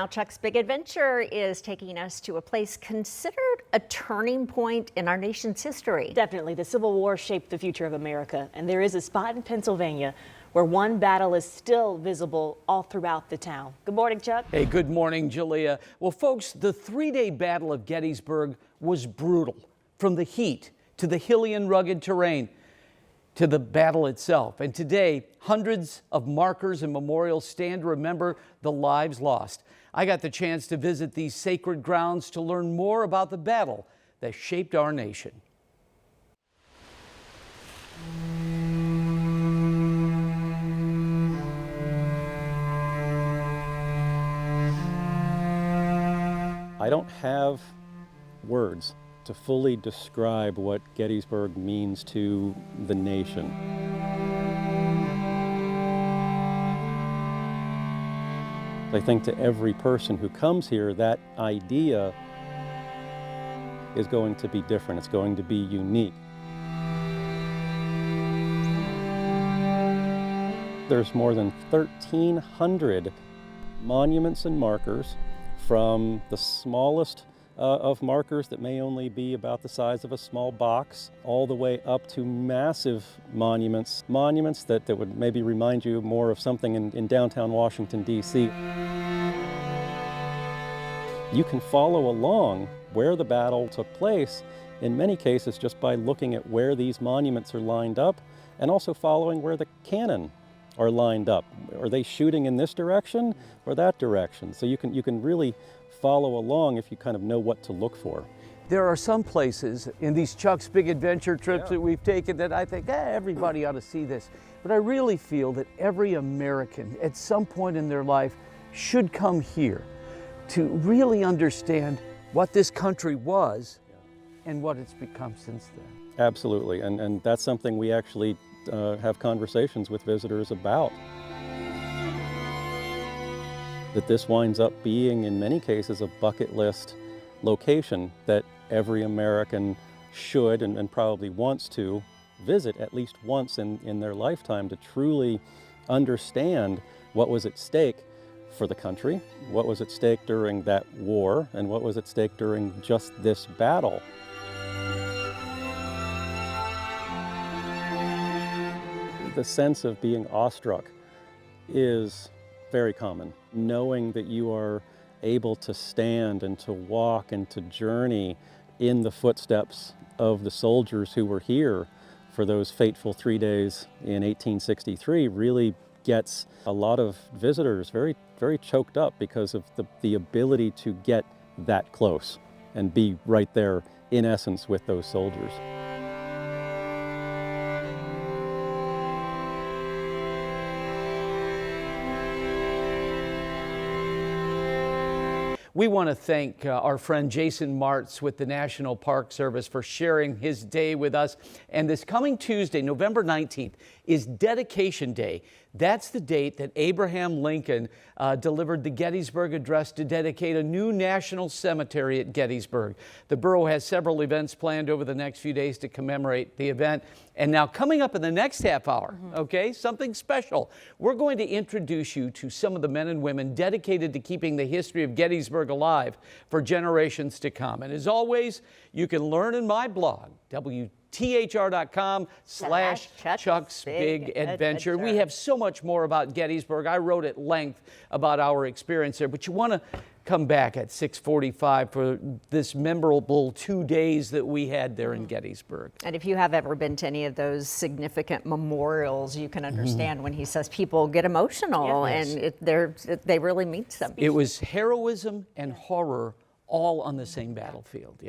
Now Chuck's Big Adventure is taking us to a place considered a turning point in our nation's history. Definitely. The Civil War shaped the future of America, and there is a spot in Pennsylvania where one battle is still visible all throughout the town. Good morning, Chuck. Hey, good morning, Julia. Well, folks, the three-day Battle of Gettysburg was brutal. From the heat to the hilly and rugged terrain to the battle itself. And today, hundreds of markers and memorials stand to remember the lives lost. I got the chance to visit these sacred grounds to learn more about the battle that shaped our nation. I don't have words to fully describe what Gettysburg means to the nation. I think to every person who comes here, that idea is going to be different. It's going to be unique. There's more than 1,300 monuments and markers, from the smallest of markers that may only be about the size of a small box, all the way up to massive monuments that would maybe remind you more of something in downtown Washington, D.C. You can follow along where the battle took place, in many cases just by looking at where these monuments are lined up, and also following where the cannon are lined up. Are they shooting in this direction or that direction? So you can really follow along if you kind of know what to look for. There are some places in these Chuck's Big Adventure trips that we've taken that I think, everybody ought to see this. But I really feel that every American at some point in their life should come here to really understand what this country was and what it's become since then. Absolutely, and that's something we actually have conversations with visitors about. That this winds up being, in many cases, a bucket list location that every American should and probably wants to visit at least once in their lifetime to truly understand what was at stake for the country, what was at stake during that war, and what was at stake during just this battle. The sense of being awestruck is very common. Knowing that you are able to stand and to walk and to journey in the footsteps of the soldiers who were here for those fateful 3 days in 1863 really gets a lot of visitors very, very choked up because of the ability to get that close and be right there in essence with those soldiers. We want to thank our friend Jason Martz with the National Park Service for sharing his day with us. And this coming Tuesday, November 19th, is Dedication Day. That's the date that Abraham Lincoln delivered the Gettysburg Address to dedicate a new national cemetery at Gettysburg. The borough has several events planned over the next few days to commemorate the event. And now coming up in the next half hour, okay, something special. We're going to introduce you to some of the men and women dedicated to keeping the history of Gettysburg alive for generations to come. And as always, you can learn in my blog, WTHR.com/Chuck's Big Adventure. We have so much more about Gettysburg. I wrote at length about our experience there, but you want to come back at 6:45 for this memorable 2 days that we had there in Gettysburg. And if you have ever been to any of those significant memorials, you can understand when he says people get emotional and they really mean something. It was heroism and horror all on the same battlefield,